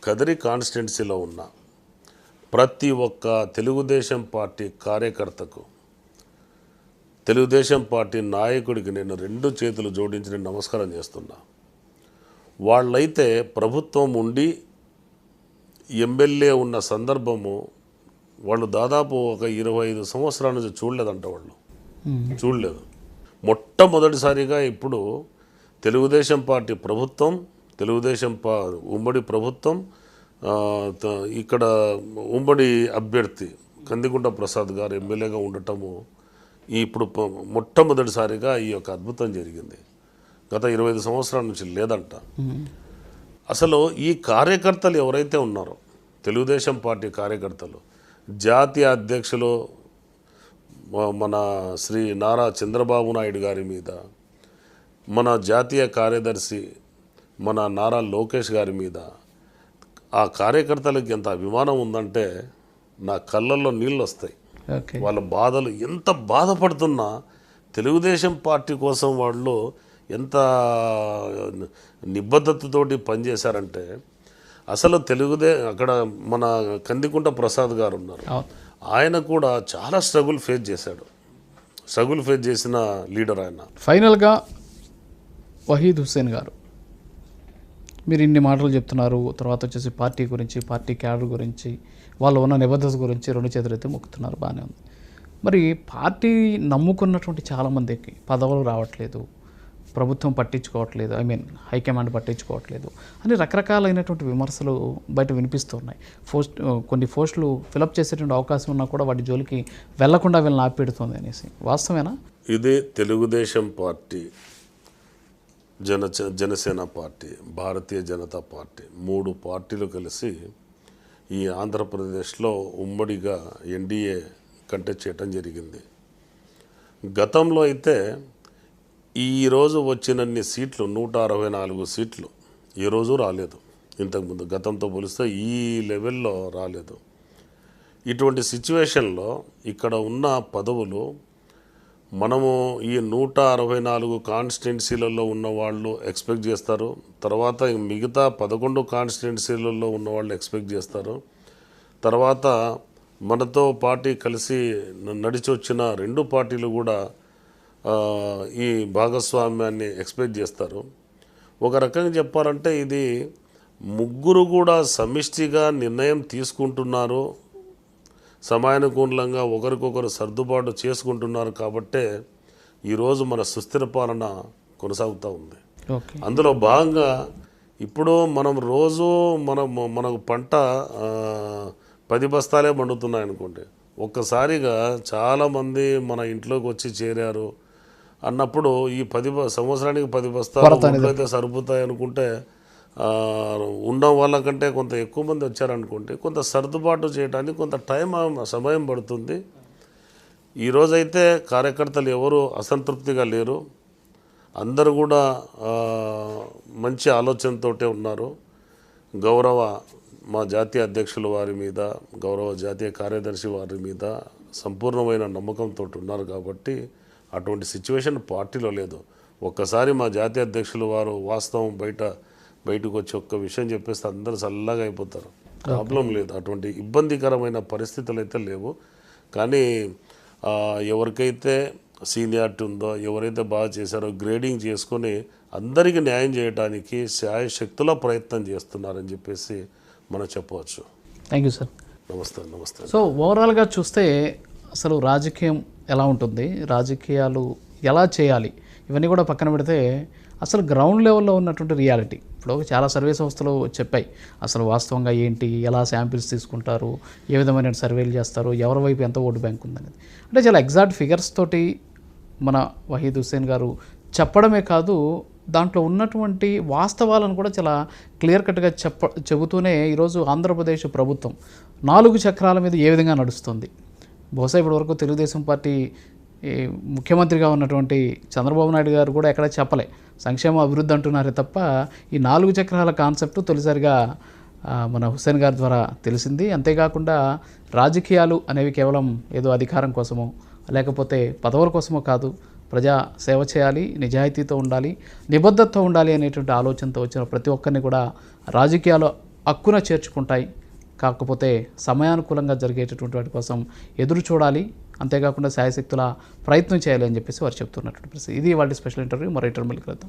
కదిరి కాన్స్టిట్యున్సీలో ఉన్న ప్రతి ఒక్క తెలుగుదేశం పార్టీ కార్యకర్తకు, తెలుగుదేశం పార్టీ నాయకుడికి నేను 2 చేతులు జోడించి నేను నమస్కారం చేస్తున్నా. వాళ్ళైతే ప్రభుత్వం ఉండి ఎమ్మెల్యే ఉన్న సందర్భము వాళ్ళు దాదాపు ఒక 25 సంవత్సరాల నుంచి చూడలేదంట. వాళ్ళు చూడలేదు. మొట్టమొదటిసారిగా ఇప్పుడు తెలుగుదేశం పార్టీ ప్రభుత్వం, ఉమ్మడి ప్రభుత్వం, ఇక్కడ ఉమ్మడి అభ్యర్థి కందికుంట ప్రసాద్ గారు ఎమ్మెల్యేగా ఉండటము ఇప్పుడు మొట్టమొదటిసారిగా ఈ యొక్క అద్భుతం జరిగింది. గత 25 సంవత్సరాల నుంచి లేదంట. అసలు ఈ కార్యకర్తలు ఎవరైతే ఉన్నారో, తెలుగుదేశం పార్టీ కార్యకర్తలు, జాతీయ అధ్యక్షులు మన శ్రీ నారా చంద్రబాబు నాయుడు గారి మీద, మన జాతీయ కార్యదర్శి మన నారా లోకేష్ గారి మీద ఆ కార్యకర్తలకు ఎంత అభిమానం ఉందంటే నా కళ్ళల్లో నీళ్ళు వస్తాయి. వాళ్ళ బాధలు ఎంత బాధపడుతున్నా తెలుగుదేశం పార్టీ కోసం వాళ్ళు ఎంత నిబద్ధతతోటి పనిచేశారంటే, అసలు అక్కడ మన కందికుంట ప్రసాద్ గారు ఉన్నారు, ఆయన కూడా చాలా స్ట్రగుల్ ఫేస్ చేసిన లీడర్ ఆయన. ఫైనల్గా వహీద్ హుస్సేన్ గారు, మీరు ఇన్ని మాటలు చెప్తున్నారు, తర్వాత వచ్చేసి పార్టీ గురించి, పార్టీ క్యాడర్ గురించి, వాళ్ళు ఉన్న నిబద్ధత గురించి 2 చేతులైతే మొక్కుతున్నారు, బాగానే ఉంది. మరి పార్టీ నమ్ముకున్నటువంటి చాలామందికి పదవులు రావట్లేదు, ప్రభుత్వం పట్టించుకోవట్లేదు, హైకమాండ్ పట్టించుకోవట్లేదు అని రకరకాలైనటువంటి విమర్శలు బయట వినిపిస్తున్నాయి. కొన్ని పోస్టులు ఫిలప్ చేసేటువంటి అవకాశం ఉన్నా కూడా వాటి జోలికి వెళ్లకుండా వీళ్ళని ఆపిపెడుతుంది అనేసి, వాస్తవేనా? ఇదే Telugu Desam party, Janasena party, Bharatiya Janata party 3 పార్టీలు కలిసి ఈ ఆంధ్రప్రదేశ్లో ఉమ్మడిగా ఎన్డీఏ కంటెస్ట్ చేయటం జరిగింది. గతంలో అయితే ఈరోజు వచ్చినన్ని సీట్లు 164 సీట్లు ఏ రోజు రాలేదు. ఇంతకుముందు గతంతో పోలిస్తే ఈ లెవెల్లో రాలేదు. ఇటువంటి సిచ్యువేషన్లో ఇక్కడ ఉన్న పదవులు మనము ఈ 164 కాన్స్టిట్యున్సీలలో ఉన్న వాళ్ళు ఎక్స్పెక్ట్ చేస్తారు, తర్వాత మిగతా 11 కాన్స్టిట్యున్సీలలో ఉన్న వాళ్ళు ఎక్స్పెక్ట్ చేస్తారు, తర్వాత మనతో పార్టీ కలిసి నడిచి వచ్చిన 2 పార్టీలు కూడా ఈ భాగస్వామ్యాన్ని ఎక్స్పెక్ట్ చేస్తారు. ఒక రకంగా చెప్పాలంటే ఇది ముగ్గురు కూడా సమిష్టిగా నిర్ణయం తీసుకుంటున్నారు, సమయానుకూలంగా ఒకరికొకరు సర్దుబాటు చేసుకుంటున్నారు కాబట్టే ఈరోజు మన సుస్థిర పాలన కొనసాగుతూ ఉంది. అందులో భాగంగా ఇప్పుడు మనం రోజు మనకు పంట 10 బస్తాలే పండుతున్నాయి అనుకోండి, ఒక్కసారిగా చాలామంది మన ఇంట్లోకి వచ్చి చేరారు అన్నప్పుడు ఈ 10 సంవత్సరానికి 10 బస్తాలు అయితే సరిపోతాయి అనుకుంటే, ఉన్న వాళ్ళకంటే కొంత ఎక్కువ మంది వచ్చారనుకోండి, కొంత సర్దుబాటు చేయడానికి కొంత సమయం పడుతుంది. ఈరోజైతే కార్యకర్తలు ఎవరు అసంతృప్తిగా లేరు, అందరూ కూడా మంచి ఆలోచనతోటే ఉన్నారు. గౌరవ మా జాతీయ అధ్యక్షుల వారి మీద, గౌరవ జాతీయ కార్యదర్శి వారి మీద సంపూర్ణమైన నమ్మకంతో ఉన్నారు కాబట్టి అటువంటి సిచ్యువేషన్ పార్టీలో లేదు. ఒక్కసారి మా జాతీయ అధ్యక్షుల వారు వాస్తవం బయటకు వచ్చి ఒక్క విషయం చెప్పేస్తే అందరూ చల్లగా అయిపోతారు, ప్రాబ్లం లేదు. అటువంటి ఇబ్బందికరమైన పరిస్థితులు అయితే లేవు. కానీ ఎవరికైతే సీనియారిటీ ఉందో, ఎవరైతే బాగా చేశారో గ్రేడింగ్ చేసుకొని అందరికీ న్యాయం చేయడానికి శాయశక్తుల ప్రయత్నం చేస్తున్నారని చెప్పేసి మనం చెప్పవచ్చు. Thank you sir. నమస్తే. సో ఓవరాల్గా చూస్తే అసలు రాజకీయం ఎలా ఉంటుంది, రాజకీయాలు ఎలా చేయాలి, ఇవన్నీ కూడా పక్కన పెడితే అసలు గ్రౌండ్ లెవెల్లో ఉన్నటువంటి రియాలిటీ ఇప్పుడు చాలా సర్వే సంస్థలు చెప్పాయి. అసలు వాస్తవంగా ఏంటి, ఎలా శాంపిల్స్ తీసుకుంటారు, ఏ విధమైన సర్వేలు చేస్తారు, ఎవరి వైపు ఎంత ఓటు బ్యాంక్ ఉందనేది అంటే చాలా ఎగ్జాక్ట్ ఫిగర్స్ తోటి మన వహీద్ హుస్సేన్ గారు చెప్పడమే కాదు, దాంట్లో ఉన్నటువంటి వాస్తవాలను కూడా చాలా క్లియర్ కట్గా చెబుతూనే ఈరోజు ఆంధ్రప్రదేశ్ ప్రభుత్వం 4 చక్రాల మీద ఏ విధంగా నడుస్తుంది. బహుశా ఇప్పటివరకు తెలుగుదేశం పార్టీ ముఖ్యమంత్రిగా ఉన్నటువంటి చంద్రబాబు నాయుడు గారు కూడా ఎక్కడ చెప్పలే, సంక్షేమ అభివృద్ధి అంటున్నారే తప్ప ఈ 4 చక్రాల కాన్సెప్ట్ తొలిసారిగా మన హుస్సేన్ గారి ద్వారా తెలిసింది. అంతేకాకుండా రాజకీయాలు అనేవి కేవలం ఏదో అధికారం కోసమో లేకపోతే పదవుల కోసమో కాదు, ప్రజా సేవ చేయాలి, నిజాయితీతో ఉండాలి, నిబద్ధతతో ఉండాలి అనేటువంటి ఆలోచనతో వచ్చిన ప్రతి ఒక్కరిని కూడా రాజకీయాలు హక్కున చేర్చుకుంటాయి. కాకపోతే సమయానుకూలంగా జరిగేటటువంటి వాటి కోసం ఎదురు చూడాలి, అంతేకాకుండా శాయశక్తుల ప్రయత్నం చేయాలి అని చెప్పేసి వారు చెప్తున్నటువంటి పరిస్థితి. ఇది వాళ్ళ స్పెషల్ ఇంటర్వ్యూ. మరో ఇంటర్వ్యూకి వెళ్తాం.